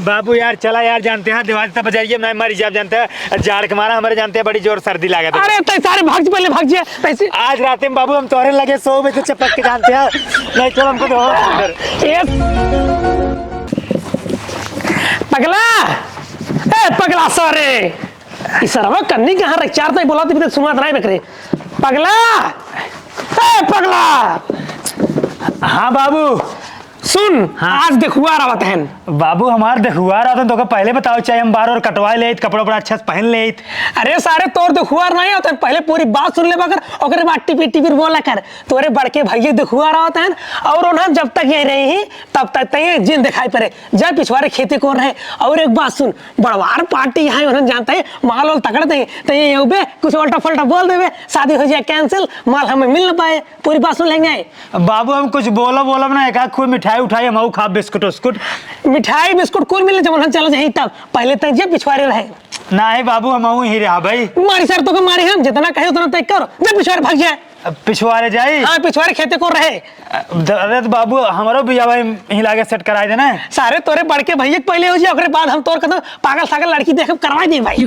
बाबू यार चला यार, जानते हैं दिवाली तक बजाइए ना मर जाब, जानते हैं जाड़ के मारा हमारे जानते हैं बड़ी जोर सर्दी लागत है। अरे तै सारे भाग पहले भाग जा पैसे। आज रात में बाबू हम तोरे लगे 100 बजे चपक के जानते हैं, नहीं चलो हमको दो पगला। ए पगला सारे इसरवा कन्नी कहां रख चार तक बोला तो सुना नहीं बकरे पगला। ए पगला हाँ बाबू सुन। हाँ। आज देखुआ रहा है बाबू हमार देखुआ रहा था तो पहले बताओ, चाहे हम बार और कटवा ले कपड़ा बड़ा अच्छा से पहन ले। अरे सारे तोर देखुआ नहीं होता है, पहले पूरी बात सुन ले बकर और बाद टिपी टिपी बोला कर तोरे बड़के भैया देखुआ रहा होता है। और उन्हें जब तक ये रही तब तक तय जिन दिखाई पड़े जब पिछवाड़े खेती को रहे। और एक बात सुन, बड़वार पार्टी यहाँ उन्हें जानते हैं माल वाल तकड़ दे तो ये बे कुछ उल्टा फल्टा बोल देवे, शादी हो जाए कैंसिल, माल हमें मिल ना पाए। पूरी बात सुन लेंगे बाबू। हम कुछ बोलो ना, एक कोई मिठाई उठाई हम खा बिस्कुट उस्कुट मिठाई बिस्कुट कौन मिले जब चलो जाए तब पहले तक जे पिछवाड़े रहे ना है बाबू। हम ही रहा भाई मारी सर तो मारी हम जितना कहे उतना तय करो जब पिछवाड़े भाग जाए। पिछवाड़े जाए? हाँ पिछवाड़े खेते को रहे। अरे तो बाबू हमारो भी यहीं लागे सेट कराए देना सारे तोरे बड़के भैया पहले हो जाए बाद हम तोर कदम पागल सागल लड़की देख करवा दे भाई।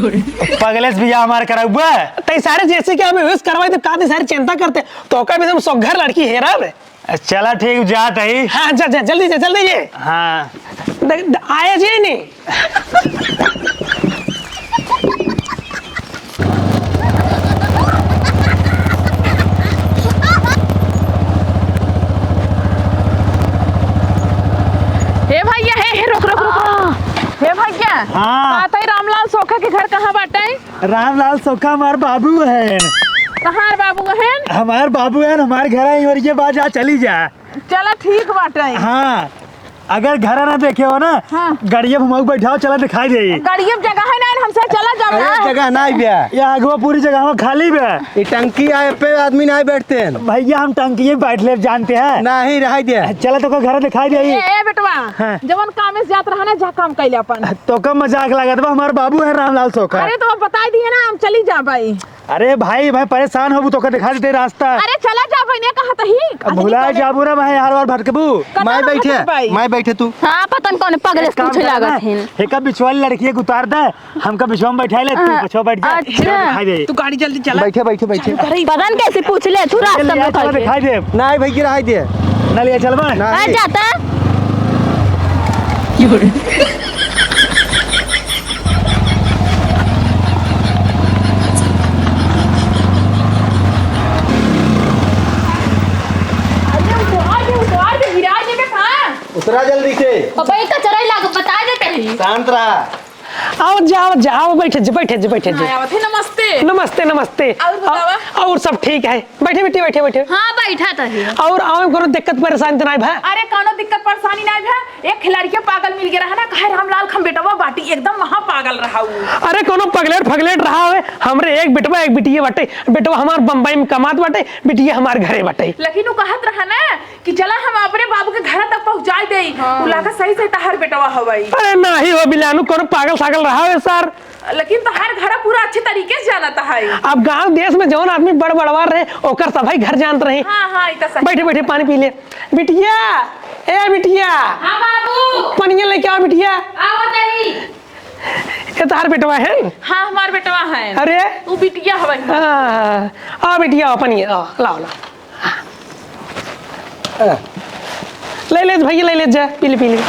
पगले से भैया हमारे करा हुआ तय सारे जैसे कि हमें करवाई तो काफी सारी चिंता करते तो का भी हम सब घर लड़की हेरा रे। चला ठीक जात है। हाँ जा जा जल्दी जा जल्दी ये। हाँ आया जी नहीं हे भैया। हाँ रामलाल सोखा के घर कहाँ बाटे? रामलाल सोखा हमारे बाबू है। कहाँ बाबू है? हमारे बाबू है, हमारे घर आई और ये बात जा चली जा। चला ठीक बाटे। हाँ अगर घर ना देखे हो ना। हाँ। गाड़िया हम बैठाओ चला दिखाई दे। गाड़िया जगह है ना हमसे चला जाओ। जगह ना बे ये आगवा पूरी जगह में खाली बे। ये टंकी आए पे आदमी नहीं बैठते हैं भैया हम टंकी में बैठ ले जानते हैं नहीं रह दे। चला तो घर दिखाई दे। ए बेटवा हाँ। जवन काम से जात रहा ना जा काम कैले अपन तो कम मजाक लगा था, हमारे बाबू है रामलाल सोखा। अरे तो बता दिए ना हम चली जा भाई। अरे भाई परेशान हो तो दिखा देते रास्ता। अरे चला जा भाई ने कहा तही भुला जाबू ना भाई हर बार भटकबू। मैं बैठे तू हाँ पतन कौन पागल पूछे लागत है। एक बिछवाली लड़की है उतार दे, हमका बिछवा में बैठा ले, तू पछवा बैठ जा। अच्छा। दिखाई दे तू गाड़ी जल्दी चला। बैठे बैठे बैठे पतन कैसे पूछ ले तू रास्ता में चला दिखाई दे। नहीं भैया रह दे ना ले चल बा नहीं। जाता उतरा जल्दी से बता देते शांत रहा। आओ जाओ जाओ बैठे जी बैठे जी बैठे जी। नमस्ते नमस्ते नमस्ते। और बतावा? और सब ठीक है, बैठे बैठे बैठे बैठे। हाँ बैठा तही। और आओ कोनो दिक्कत परेशानी तो नहीं भाई? अरे कोनो दिक्कत परेशानी नहीं है। एक खिलाड़ी के पागल मिल गया है ना, कहे रामलाल खम बेटवा बाटी एकदम महा पागल रहा हूँ। अरे कोनो पगलेट फगलेट रहा है हमरे एक बेटवा एक बिटिया बटे। बेटवा हमार बम्बई में कमात बटे, बिटिया हमार घरे बटे। लेकिन वो कहत रहा ना कि चला हम अपने बाबू के घर तक पहुँचा दे। हाँ। लागा सही सही तहार बेटवा हवाई। अरे नहीं हो बिलानु कोनो पागल सागल रहा है सर। लेकिन तहार घर पूरा अच्छे तरीके से जाना है। अब गांव देश में जौन आदमी बड़ बड़वार रहे ओकर सभी घर जानते रहे। हाँ हाँ इतना सही। बैठे बैठे पानी पी ले। बिटिया ए बिटिया हाँ बाबू पानी लेके आओ बिटिया। आओ तही। ये तार बेटवा है? हाँ हमार बेटवा है। अरे तू बिटिया हवाई। आओ बिटिया आओ पानी लाओ लाओ। ले ले भैया ले ले जा पी ले पी ले।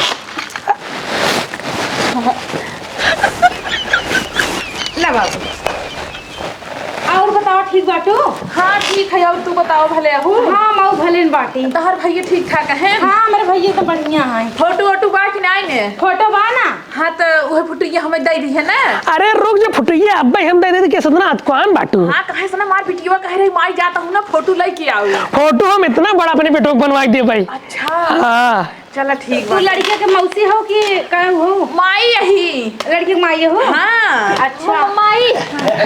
और बताओ ठीक बाटू? हाँ ठीक है। और तू बताओ भले हूँ? हाँ मऊ भले बाटी। तहार भैया ठीक ठाक है? हाँ मेरे भैया तो बढ़िया है। फोटो वोटो बा कि नहीं ने? फोटो बा ना? हाँ तो वह फोटो हमें दे दी है ना। अरे रुक जो फुटइया अब हम दे देते कैसे ना कौन बाटू। हाँ कहे से ना मार बिटिया कह रही माई जाता हूँ ना फोटो लेके आओ। फोटो हम इतना बड़ा अपने बेटों को बनवा दे भाई। अच्छा हाँ चला ठीक तू लड़किया के मौसी हो कि का हो? माई यही लड़की के माई हो? हाँ। अच्छा माई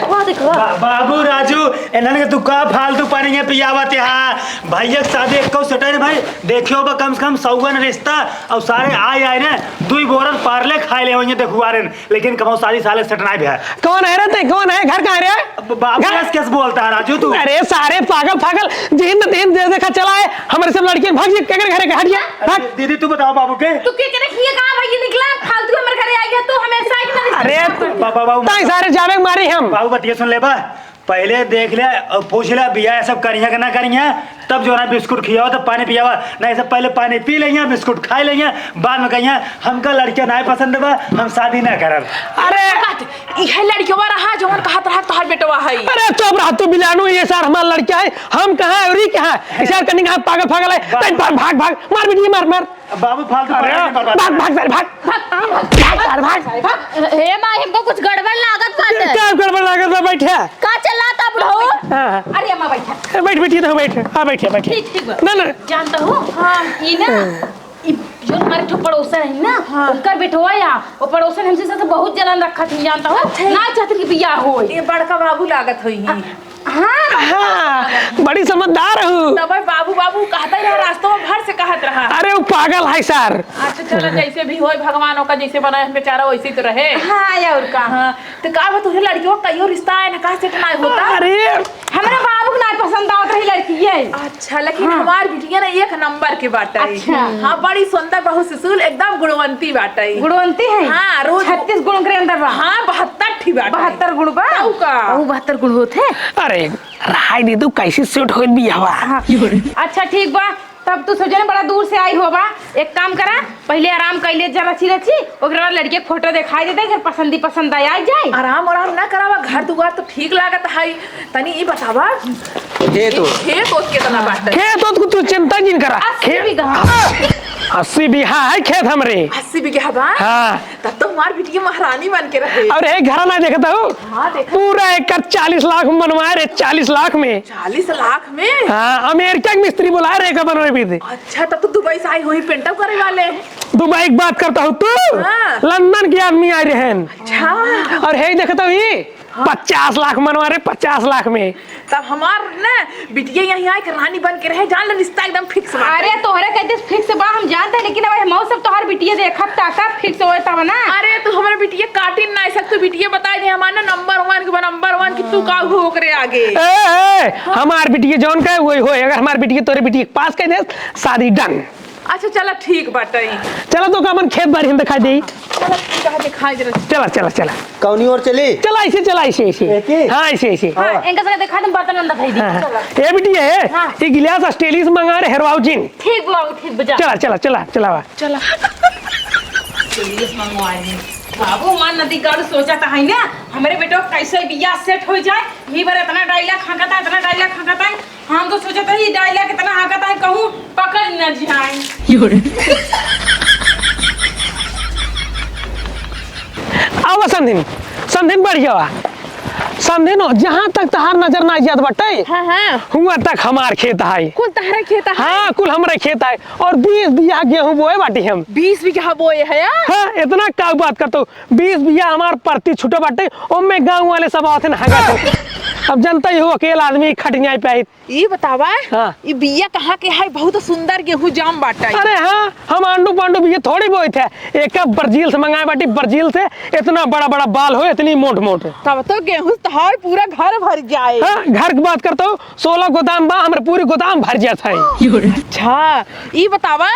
वो देखो बाबू राजू इन्होंने तू का फालतू पानी है पियावत यहाँ भैया शादी एक सटे ने भाई देखियो बा कम से कम 100 रिश्ता और सारे आए ना 2 बोरन पार्ले खाए ले होंगे देखुआ रे, लेकिन कमो सारी साले सटना भी है। कौन है रे? कौन है? घर कहाँ रे? बाबू कैसे बोलता है राजू तू? अरे सारे पागल पागल दिन दिन देखा चला है हमारे सब लड़कियां भाग जी के घरे हटिया भाग। दीदी तू बताओ बाबू के तू के रखिए कहाँ भैया निकला फालतू हमारे घरे बाबू ताई सारे जावे मारी हम। बाबू बतिया सुन ले बा, पहले देख ले और पूछ ले बिया सब करिया कि ना करिया, तब जो है ना बिस्कुट खियाओ तो पानी पियावा, नहीं सब पहले पानी पी लेंगे बिस्कुट खा लेंगे, बाद में कहिए हमका लड़कियां नहीं पसंद बा हम शादी ना करब। अरे यह लड़कियों रहा जो कहत रहा तोहर बेटवा है। अरे चुप रह तू बिलानु, ये सर हमारा लड़का है, हम कहाँ है और ये कहाँ है, इशार करने का पागल पागल है। ताई भाग भाग मार बेटी मार मार। बाबू फालतू अरे भाग भाग सर भाग भाग भाग। हे माई हमको कुछ गड़बड़ लागत बाटे। क्या गड़बड़ लागत बा? बैठे का चला ता बुढ़ऊ? हाँ अरे अम्मा बैठा। बैठ बेटी तो बैठ, हाँ बैठे बैठे। ठीक बा। ना ना जानता हो हाँ ई ना ई जो हमारे ठो पड़ोसन है ना उनका बेटवा या वो पड़ोसन हमसे साथ बहुत जलन रखा थी जानता हो ना चाहती कि बियाह हो। ये बड़का बाबू लागत हुई। हाँ हाँ बड़ी समझदार हूँ। तब बाबू बाबू कहता ही रहा, रास्तों में भर से कहत रहा। अरे वो पागल है सर। अच्छा चलो जैसे भी हो भगवानों का जैसे बना है बेचारा वैसे तो रहे। हाँ या और का हाँ तो का बा तुझे लड़कियों का कईयो रिश्ता है ना, कहा सेट ना होता। अरे हमारे बाबू को ना पसंद आवत रही लड़की है। अच्छा लेकिन हमार बिटिया ना एक नंबर के बाटा है। अच्छा। हाँ बड़ी सुंदर बहुत सुशील एकदम गुणवंती बाटा है। गुणवंती है। हाँ रोज 36 गुण के अंदर बा। हाँ 72 ठीक बाटा है। 72 गुण बा। ताऊ का। वो 72 गुण होते। अरे रहाई दे तू कैसे सूट हो भी हवा। अच्छा ठीक बा, तब तू सोचे बड़ा दूर से आई होबा, एक काम करा पहले आराम कर ले जरा रची ओकरा बाद लड़के के फोटो दिखाई देते फिर पसंद आ जाए। आराम ना करावा, घर दुआर तो ठीक लागत है। तनी ये बतावा खेत खेत ओत कितना बाटा है? खेत तो तू चिंता नहीं करा। 80 बीघा। 80 बीघा है खेत हमरे। 80 बीघा बा। हाँ तब तो हमार बिटिया महारानी बन के रहे। और एक घर ना देखता हूँ हाँ देखा। पूरा एकड़ 40 लाख में बनवाए रे, 40 लाख में। 40 लाख में? हाँ अमेरिका के मिस्त्री बुलाए रे बनवाए भी थे। अच्छा तब तो दुबई से आई हुई पेंटअप करे वाले। दुबई की बात करता हूँ तू, हाँ। लंदन के आदमी आए रहे हैं। अच्छा और है देखता हूँ ये 50 लाख मनवा रहे, 50 लाख में। तब हमार ना बिटिया यहाँ आए के रानी बन के रहे, जान ले रिश्ता एकदम फिक्स बा। अरे तोहरे कहते फिक्स बा हम जानते हैं, लेकिन अब मौ सब तोहर बिटिया देखब ताका फिक्स होए तब ना। अरे तू हमारे बिटिया काटी नहीं सकती, बिटिया बताई दे हमारा नंबर 1 कि तू का हो करे आगे। ए, हमार बिटिया जौन का वही होए, अगर हमार बिटिया तोरे बिटिया के पास कह दे शादी डन। अच्छा चला ठीक बाटे। चलो तो का मन खेत बाड़ी हम दिखाई दे। चला कहा दिखाई दे रहा। चला चला चला कौनी और चली चला ऐसे चला ऐसे ऐसे। ऐसे? हाँ ऐसे ऐसे। हां इनका से दिखा दे बर्तन अंदर धई दी। हाँ, ये बिटिया है हाँ। ये गिलास ऑस्ट्रेलिया से मंगा रहे हेरवाओ जिन। ठीक बाबू ठीक बजा। चला चला चला चला वा। चला बाबू मान नदी का सोचा था है ना हमारे बेटो कैसे बियाह सेट हो जाए। ही बार इतना डायलॉग खाकता है, इतना डायलॉग खाकता है, हम तो सोचा था ये डायलॉग इतना हाकता है कहूं पकड़ न जाए। आओ संधिन संधिन बढ़ जावा संधिन जहाँ तक तहार नजर ना जात बटे हाँ हुआ तक हमार खेत है। कुल तहरा खेत है? हाँ कुल हमारे खेत है और 20 बीघा गेहूं बोए बाटी हम। 20 बीघा बोए है यार। हाँ इतना का बात करता हूँ, 20 बीघा हमार प्रति छुटे बाटे ओमे गाँव वाले सब आते हैं। अब जनता ही हो अकेला आदमी खटिया पे आई। ये बतावा हाँ। ये बिया कहाँ के है? बहुत सुंदर गेहूं जाम बाटा है। अरे हाँ हम आंडू पांडू बीजे थोड़ी बोए थे, एक ब्राजील से मंगाए बाटी, ब्राजील से इतना बड़ा बड़ा बाल हो इतनी मोट मोट। तब तो गेहूं तहार पूरा घर भर जाए। हाँ घर की बात करता हूँ 16 गोदाम बा हमारे पूरी गोदाम भर जाता है। अच्छा ये बतावा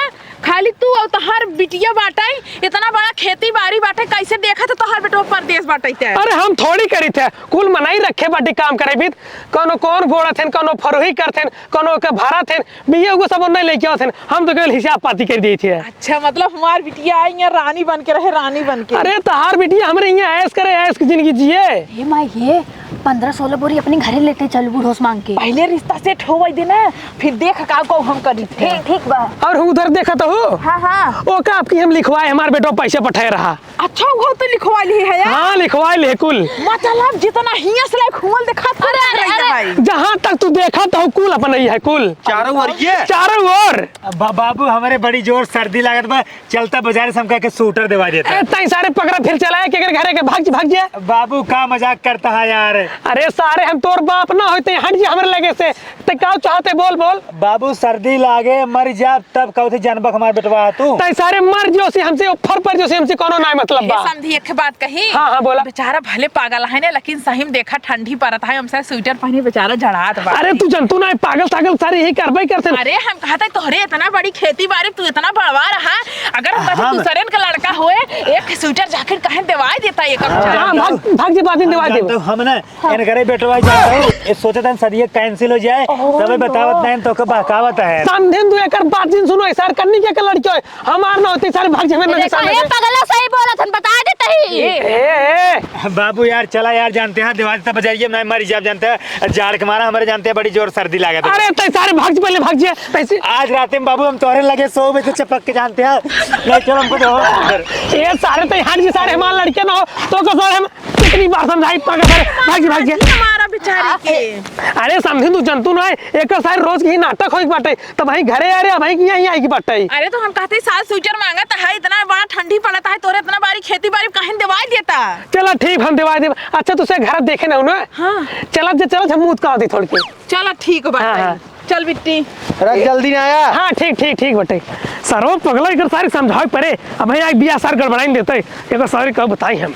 खाली तू और तहार बिटिया बाटाई इतना बड़ा खेती बाड़ी बाटे, कैसे देखा तो तहार बेटो परदेश बाटैते? अरे हम थोड़ी करी थे, कुल मनाई रखे बाटी काम करे भी कोनो कौन गोड़ा थे, कोनो फरोही करथे, कोनो के भाड़ा थे, बिया को सब नहीं लेके आथे, हम तो केवल हिसाब पाती कर दी थी। अच्छा मतलब हमार बिटिया आई यहाँ रानी बन के रहे, रानी बन के। अरे तहार बिटिया हमरे यहाँ ऐश करे, ऐश की जिंदगी जिए। हे माई ये 15-16 बोरी अपने घरे लेते चल बूढ़ोस मांग के। पहले रिश्ता सेट हो गई देना, फिर देख का को हम करी थे। ठीक बा। और उधर देखा तो हो हाँ वो का आपकी हम लिखवाए, हमारे बेटो पैसे पठाए रहा। अच्छा वो तो लिखवा ली है यार। हाँ लिखवाए ले कुल मतलब जितना हिया से लायक हुमल देखा। अरे जहाँ तक तू देखा तो कुल अपन ही है कुल चारों ओर ये चारों ओर। बाबू हमारे बड़ी जोर सर्दी लागत बा, चलता बाजार से हमका के सूटर दिवा देता। तई सारे पकड़ा फिर चलाए के घरे के भाग जाए। बाबू का मजाक करता है यार, अरे सारे हम तोर बाप ना होते हट जी हमरे लगे से ते का चाहते बोल बोल बाबू सर्दी लागे मर जा तब कहते जानबक हमार बेटवा तू ते सारे मर जो से हमसे ऊपर पर जो से हमसे कोनो ना मतलब बा समझी एक बात कही। हाँ, बोला। बेचारा भले पागल है ना, लेकिन सही में देखा ठंडी पड़ता है, हमसे स्वेटर पहने बेचारा जड़ात बा। अरे तू जनतू ना पागल सागल सारे यही करबे करते अरे हम कहते तोहरे इतना बड़ी खेती बाड़ी तू इतना बढ़वा रहा, अगर हम कहते दूसरे का लड़का होए एक स्वेटर जैकेट कहे दिवाई देता एक हां भाग जी बात दिवा दे तो हम ना इन करे बेटवा जाता हूं ये सोचत हम सदिया कैंसिल हो जाए तबे बतावत नहीं तो के बहकावत है समझेन तू एकर बात दिन सुनो सर करनी के लड़की है हमार ना होती सारे भाग जमे मेरे सामने ये पगला सही बोला थन बता देता ही ए बाबू यार चला यार जानते हैं दिवाली तक बजाइए मैं मर जाब जानते हैं जाड़ के मारा हमारे जानते हैं बड़ी जोर सर्दी लागत है अरे ते सारे भाग पहले भाग जे पैसे आज रात में बाबू हम तोहरे लगे 100 बजे चपक के जानते हैं नहीं चलो हमको दो ये सारे ते हट जी सारे हमार लड़के ना हो तो को सारे हम कितनी बार समझाई पागल भाग जे हमारा बेचारी के। अरे समझे तू जंतु ना एक सारे रोज की नाटक होई बाटे तो भाई घरे आ रे भाई यहीं आई की बाटे अरे तो हम कहते साल स्वेटर मांगता है, इतना बड़ा ठंडी पड़ता है, तोरे इतना बारी खेती बाड़ी कहीं दिवाई देता। चला ठीक हम दिवा दे अच्छा तुसे घर देखे ना उन्हें हाँ। चला हम मुंह का दी थोड़ी की चलो ठीक हाँ, बात हाँ। चल बिट्टी। रख जल्दी ना आया। हाँ ठीक बटे सरो पगला इकर सारी समझावे परे अब भाई एक बिया सार गड़बड़ाई देते एक सारी कब बताई हम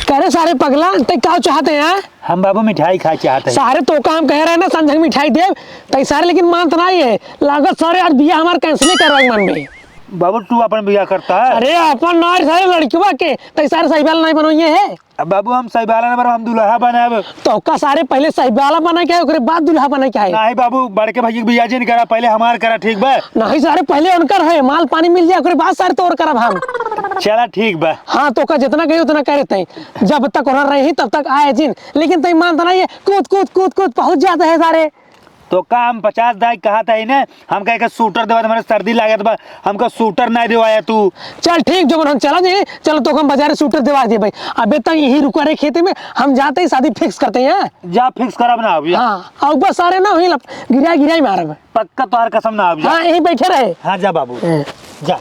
करे सारे पगला ते क्या चाहते हैं हम बाबू मिठाई खा चाहते हैं सारे तो काम कह रहे हैं ना संजय मिठाई दे तई सारे लेकिन मानत नहीं है लागत सारे आज बिया हमार कैंसिल करवाई मन में बाबू तू अपन बिया करता है अरे अपन ना सारे लड़कियों के तई सारे सही वाला नहीं बनोइए है अब बाबू हम सही बाला नंबर हम दुल्हा बनाब तो का सारे पहले सही वाला बना के ओकरे बाद दुल्हा बना के है नहीं बाबू बड़के भाई के बिया नहीं करा पहले हमार करा ठीक बा नहीं सारे पहले उनकर है माल पानी मिल जाए ओकरे बाद सारे तोड़ करब हम चला ठीक बा हाँ तो का जितना कही उतना करे तई जब तक रह रही तब तक आए जिन लेकिन तई मानता नहीं है कूद पहुंच जाते हैं सारे तो का हम 50 दाई कहा था इन्हें हम कहे सूटर देवा हमारे सर्दी लागत बा हमको सूटर नहीं दिवाया तू चल ठीक जो हम चला जाए चलो तो हम बाजार सूटर दिवा दिए भाई अबे तक यही रुका रहे खेती में हम जाते ही शादी फिक्स करते हैं जा फिक्स करब ना अब हाँ और बस सारे ना हुई गिराई मारब पक्का तोहर कसम ना अब हाँ यही बैठे रहे हाँ जा बाबू जा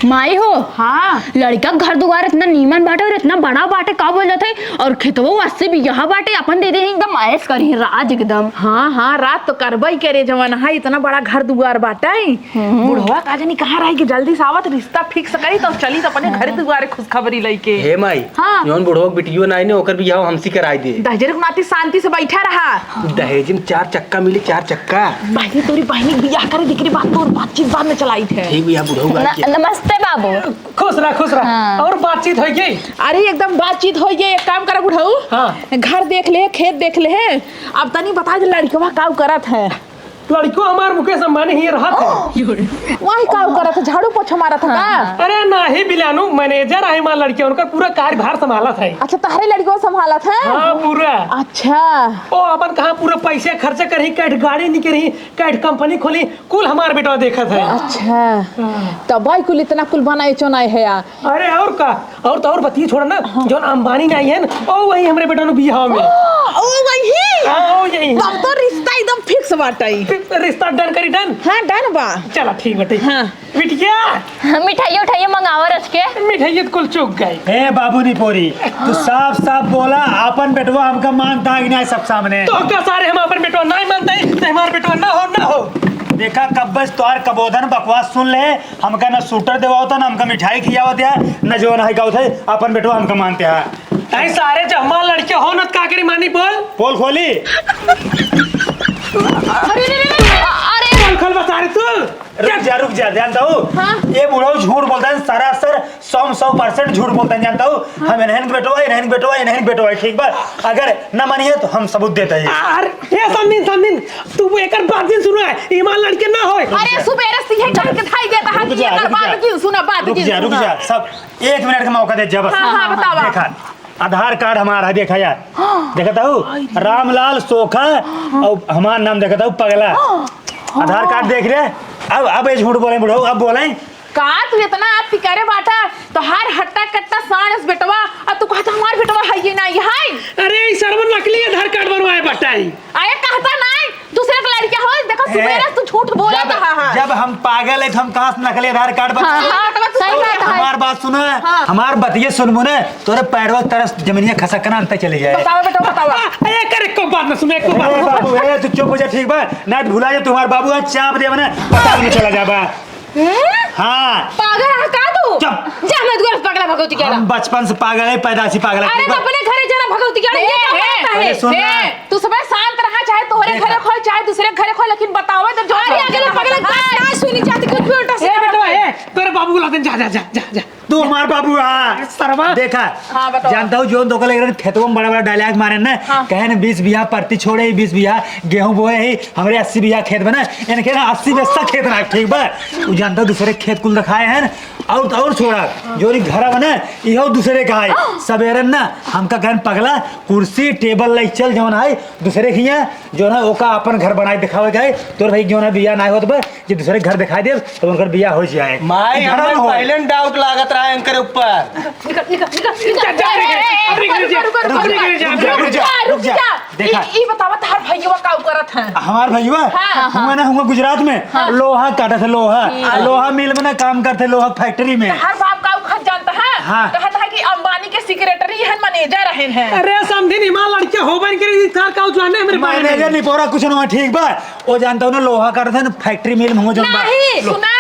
माई हो हाँ लड़का घर दुआर इतना नीमन बाटे और इतना बड़ा बाटे का बोल जाते और खेतवा वास्ते भी यहाँ बाटे अपन दे दे एकदम आयस करी राज एकदम। हाँ रात तो करबई करे जवन है इतना बड़ा घर दुआर बाटे बुढ़वा का जानी कहाँ रही कि जल्दी से आवत रिश्ता फिक्स करी तो चली तो अपने घर दुआरे खुशखबरी लेके। हे माई हाँ। जौन बुढ़ो बिटियो नाई ने ओकर बियाह हमसी कराई दे दहेज के नाती शांति से बैठा रहा। दहेज में 4 चक्का मिली 4 चक्का भाई तोरी बहनी बियाह करे दिकरी बात तो बातचीत बाद में चलाई थे। ठीक बियाह बुढ़ो नमस्ते बाबू। खुश रह हाँ। और बातचीत हो गई अरे एकदम बातचीत हो गई। एक काम करा बुढ़ऊ हाँ। घर देख ले खेत देख ले अब तनी बता दे लड़कवा का करत है। लड़को हमार मुकेश अंबानी ही रहा था वही का करत है झाड़ू पोछा मारा था का। अरे नहीं बिलानु मैनेजर है हमार लड़के उनका पूरा कार्यभार संभाला था अच्छा तारे लड़कवा संभाला था। हाँ पूरा अच्छा ओ अपन कहाँ पूरा पैसे खर्चा करी कैट गाड़ी निकली कैट कंपनी खोली कुल हमार बेटा देखा था। अच्छा तब भाई कुल इतना कुल बनाए चुनाए है यार। अरे और का और तो और बतिए छोड़ ना जो अंबानी नहीं है ना ओ वही हमारे बेटा बियाह में ओ वही हाँ यही तब तो रिश्ता एकदम फिक्स बाटे। रिश्ता डन करी डन। हाँ डन बा। चला ठीक बटे हाँ बिटिया मिठाई मंगावा रच के मिठाई कुल चूक गई। ए बाबू नी पोरी तू साफ बोला अपन बेटवा हमका मानता है कि नहीं सब सामने तो क्या सारे हम अपन बेटवा नहीं मानते हैं हमारे बेटवा ना हो देखा कब बस तोहार कबोधन बकवास सुन ले हमका न सूटर देवा होता न हमका मिठाई खिया होता है न जो नहीं का होता है अपन बेटवा हमका मानते हैं। ऐ सारे जब हमार लड़के हो न का करी मानी बोल पोल खोली बोल खोल बता रे तू रुक जा जानता हूँ हाँ? ये बुढ़ो झूठ बोलता है सरासर 100% झूठ बोलता है जानता हूँ हम इन्हें बेटवा ठीक बा अगर न मानिए तो हम सबूत देते हैं। अरे ये समझिन तू एक बात दिन सुनो है ईमान लड़के ना होए। अरे सुबह सीधे चल के खाई देता है कि एक बात की सुना बात की रुक जा सब 1 मिनट का मौका दे जा बस। हाँ बतावा। देखा आधार कार्ड हमारा है देखा यार देखता हूँ रामलाल सोखा और हमारा नाम देखता हूँ पगला आधार कार्ड देख रहे अब ये झूठ बोले बुढ़ो अब बोले का तू इतना आप पिकारे बाटा तो हर हट्टा कट्टा साणस बेटवा और तू कहता हमार बेटवा है ये नहीं है। अरे सर्वन नकली आधार कार्ड बनवाए बटाई आए कहता नहीं दूसरे का लड़का हो देखो सुबह तू झूठ बोला था। जब हम पागल है तो हम कहाँ से नकली आधार कार्ड हाँ तब सही बात है। हमार बात सुनो हमार बतिये सुनबो ने तोरे पैरवा तरस जमीनिया खसकना अंत चले जाए। बताओ बेटा बताओ। ए कर एक बात ना सुने एक बात। बाबू तू चुप हो जा ठीक बा ना भुला जा तुम्हार बाबू आज चाप दे बने पता नहीं चला जाबा। हाँ पागल है का तू? चुप। जा मैं दुआर पगला भगवती के हम बचपन से पागल है पैदाशी पागल है। अरे तो अपने घरे जाना भगवती के ये क्या करता है? सुन ना तू सब शांत रहा चाहे तोहरे घरे खोए चाहे दूसरे घरे खोए लेकिन बताओ तो जो अरे अगले पगला बात ना सुनी जाती कुछ भी उल्टा ए सीधा बेटा करता है। ए तेरे बाबू को ला दे जा जा जा जा जा। तू हमार बाबू सरवा। देखा हाँ, बताओ। जानता हूँ जो दो कल खेतों में बड़ा बड़ा डायलॉग मारे ना कहे न 20 बीघा परती छोड़े 20 बीघा गेहूं बोए ही हमारे 80 बीघा खेत बना इनके ना 80 बेस्ता खेत ना ठीक बा तू जानता हूँ दूसरे खेत कुल रखाए हैं और छोड़ा जो घर बना यहो दूसरे का है सवेरे ना हमका कहन पगला कुर्सी टेबल लाई चल जौन है दूसरे खिया जो ना ओका अपन घर बनाए दिखावे गए तोर भाई जो ना बिया ना होत बा जे दूसरे घर दिखाई दे तो उनकर बिया हो जाए माई घर हमें ना होए। पहले डाउट लागत रहा एंकर ऊपर। रुक जा देखा ई बतावा तार भैया का करत है। हमार भैया हुआ ना हुआ गुजरात में लोहा काटा था लोहा मिल में ना काम करते लोहा फैक्ट्री में। हर बाप का खत जानता है हाँ। कहता है कि अंबानी के सेक्रेटरी है मैनेजर रहे हैं। अरे समझे नहीं मां लड़के हो बन के थार का जाने मेरे बारे मैनेजर में। नहीं पोरा कुछ ना ठीक बा वो जानता हूँ ना लोहा काटा था ना फैक्ट्री मिल में हो जो नहीं सुना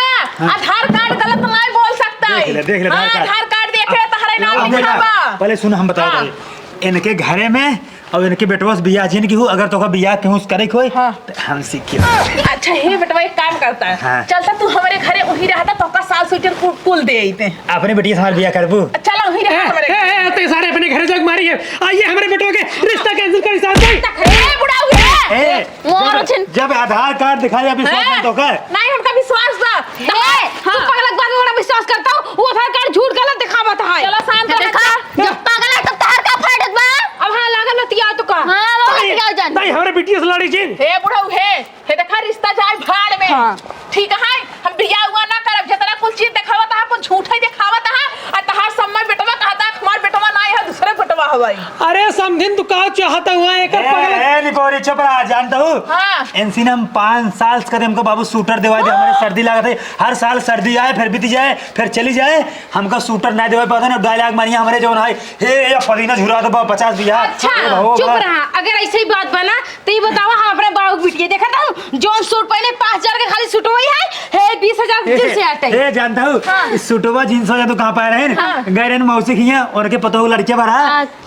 आधार कार्ड गलत नहीं बोल सकता है। देख ले हाँ, आधार कार्ड देखे तुम्हारे नाम लिखा बा। पहले सुन हम बता हाँ। रहे इनके घरे में और इनके बेटवा से बियाह जिन की हो अगर तो बियाह क्यों करे कोई तो हम सीखिए। अच्छा हे बेटवा एक काम करता है हाँ। चलता तू हमारे घरे वही रहता तो का साल स्वेटर कुल दे आते अपने बेटी से हमारे बियाह करबू चलो वही रहा हमारे ए ते सारे अपने घर जग मारी है आइए हमारे बेटों के रिश्ता कैंसिल कर साथ में। ए बुढ़ा हुए ए, मोर छिन। जब आधार कार्ड दिखाया विश्वास तो कर नहीं हमका विश्वास बा तू पगला बात में बड़ा विश्वास करता हूँ वो आधार कार्ड झूठ गलत दिखावत है। चलो शांत देखा जब पागल है तब तार का फाड़त बा। अब हाँ लागल लतिया तो का हां वो क्या जान। नहीं हमारे बेटी से लड़ी जिन। हे बुढ़ा हे देखा रिश्ता जाए भाड़ में ठीक है हम बिया हुआ ना करब जितना कुल चीज दिखावत है कुछ झूठ ही दिखावत है और तहार समय बेटवा कहता है हमार बेटवा नहीं है दूसरे बेटवा हवाई। अरे समझिन तू का चाहता हुआ एक पगला निपोरी चुप रहा जानता हूँ हाँ। इनसी ने हम 5 साल से हमको बाबू सूटर दिवा दे हमारे सर्दी लागत है हर साल सर्दी आए फिर बीती जाए फिर चली जाए हमका सूटर नहीं दिवा पाता ना डायलॉग मारिया हमारे जो है हे या पदीना झुरा दो 50 बिया अच्छा चुप रहा अगर ऐसे ही बात बना तो ये बताओ हम अपने बाबू की बिटिया देखा था जो सूट पहने 5000 के खाली सूट वही है 20000 दिल से आता है। ए जानता हूँ इस सूटवा जींस हो जा तो कहाँ पाए रहे गैरन मौसी खिया और के पतो लड़के भरा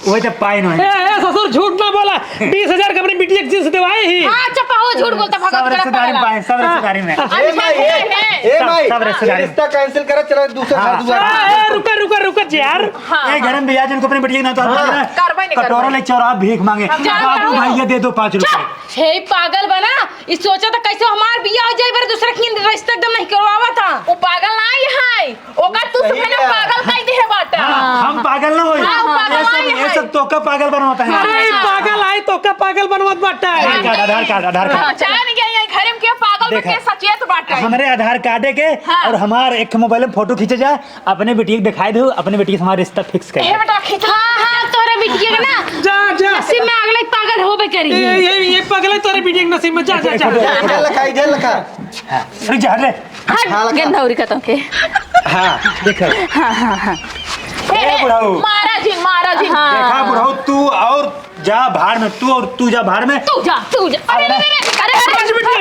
वही तो पाए नहीं ए ससुर झूठ ना बोला 20000 का अपनी बेटी एक जींस दिवाए ही। हाँ चप्पा हो झूठ बोलता सब भगत रिश्तेदारी पाए सब रिश्तेदारी में ए माई ए माई सब रिश्तेदारी रिश्ता कैंसिल करा चलो दूसरे हाँ। घर दुआर। ए रुका यार। ये घर में बिया जिनको अपनी बेटी ना तो कार्रवाई नहीं कटोरा ले चौरा भीख मांगे बाबू भैया दे दो 5 रुपए हे पागल बना इस सोचा था कैसे हमार बियाह हो जाए बार दूसरा की रिश्ता एकदम नहीं करवावा था। वो पागल नहीं है ओका तू सही सुने है। पागल कह दे है बाटा। हम पागल ना होई हाँ, पागल नहीं ये है। सब तो का पागल बनवाता है अरे पागल आए तो का पागल बनवत बाटा है। आधार कार्ड जान गया ये घरे में के पागल देखा। के सचेत बाटा। हमारे आधार कार्ड के और हमारे एक मोबाइल में फोटो खींचे जाए अपने बेटी को दिखाई दो अपने बेटी से हमारा रिश्ता फिक्स कर हे बेटा खींच हाँ तोरे बिटिया का ना जा नसीब में अगले पागल होबे करी। ये पगले तोरे बेटी के नसीब में जा जेल लखा रुक जा ले हट गंधौरी का तो के। हाँ देख ए बुढ़ाऊ मारा जी देखा बुढ़ाऊ तू और जा भाड़ में तू जा भाड़ में तू जा अरे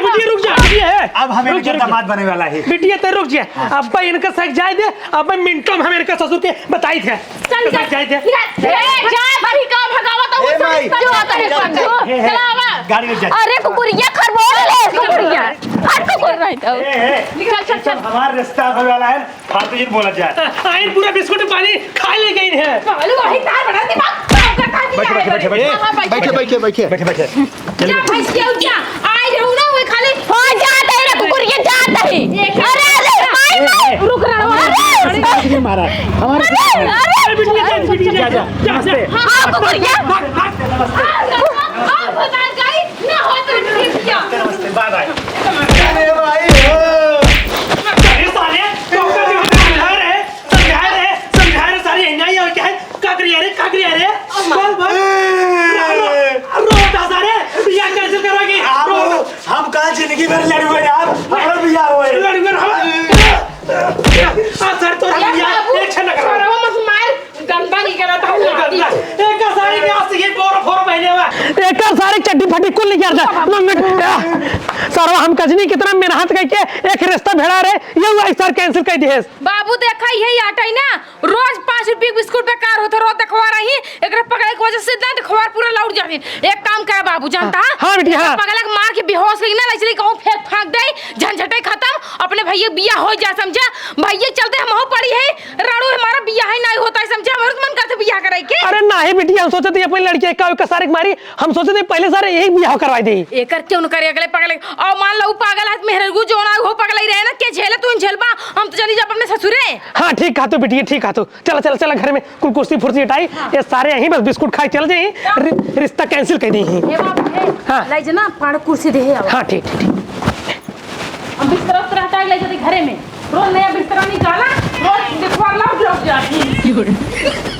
बेटी रुक जा बेटी है अब हमें इनका दामाद बने वाला है बेटी ते रुक जा अब इनका सक जाए दे अब मिनटों में हम इनका ससुर के बताई थे चल जाए थे जा भाई का भगावत ए माई जो आता है पंडो। चलावा गाड़ी में जा अरे कुकुरिया खरगोश ले कुकुरिया हट कुकुर नहीं तो। चल हमारा रिश्ता होने वाला है फालतू जी बोला जाए आइन पूरा बिस्कुट पानी खा ले गई है। पागल वही तार बड़ा दिमाग काम करता बैठे बैठे बैठे जा भैंस के उठा आई रहू ना वो खाली हो जाता है कुकुरिया जाता है। अरे माई रुक रहा मारा अरे हाँ कुकुरिया अब बता गई ना हो तो ठीक क्या बाय बाय अरे भाई अरे साले तो समझा रहे सारे नहीं और क्या है काकरी अरे बोल रोता सारे बिया कैसे करोगे हम कहाँ जिंदगी भर लड़े हुए आप और बिया हुए सर तो पहले हुआ एक सारे चड्डी फटी कुल निकाल दे सर हम कजनी कितना मेहनत करके एक रिश्ता भेड़ा रे ये हुआ सर कैंसिल कर दिए बाबू देखा यही आटा ही ना रोज 5 रुपये बिस्कुट बेकार होते रोज देखवा रही एकरा पकड़े के वजह से ना देखवा पूरा लौट जाती एक काम करे बाबू जानता हाँ बेटी हाँ पकड़े के मार के बेहोश करके ना लचली कहूं फेंक फाक दे झंझटे खत्म अपने भैया बिया हो जा समझा भैया चलते हम हो पड़ी है राणू हमारा बिया है नहीं होता है समझा हमारा मन करते बिया करे के अरे नहीं बेटी हम सोचे थे अपनी लड़की का सारे मारी हम सोचे थे पहले सारे यही बियाह करवा दी एकर क्यों न करे अगले पगले और मान लो पागल है मेहरगु जोना हो पगल ही रहे ना के झेले तू झेलबा हम तो चली जा अपने ससुरे हाँ ठीक कहा तो बेटी ठीक कहा तो चला चला चला घर में कुल कुर्सी फुर्सी हटाई ये सारे यहीं बस बिस्कुट खाई चल जाए रिश्ता कैंसिल कर दी हे बाबू हे हाँ। लाई जना पाड़ कुर्सी दे है हाँ ठीक ठीक हम बिस्तर हटा के ले जाते घरे में रोज नया बिस्तर निकाला रोज देखवा लौट जाती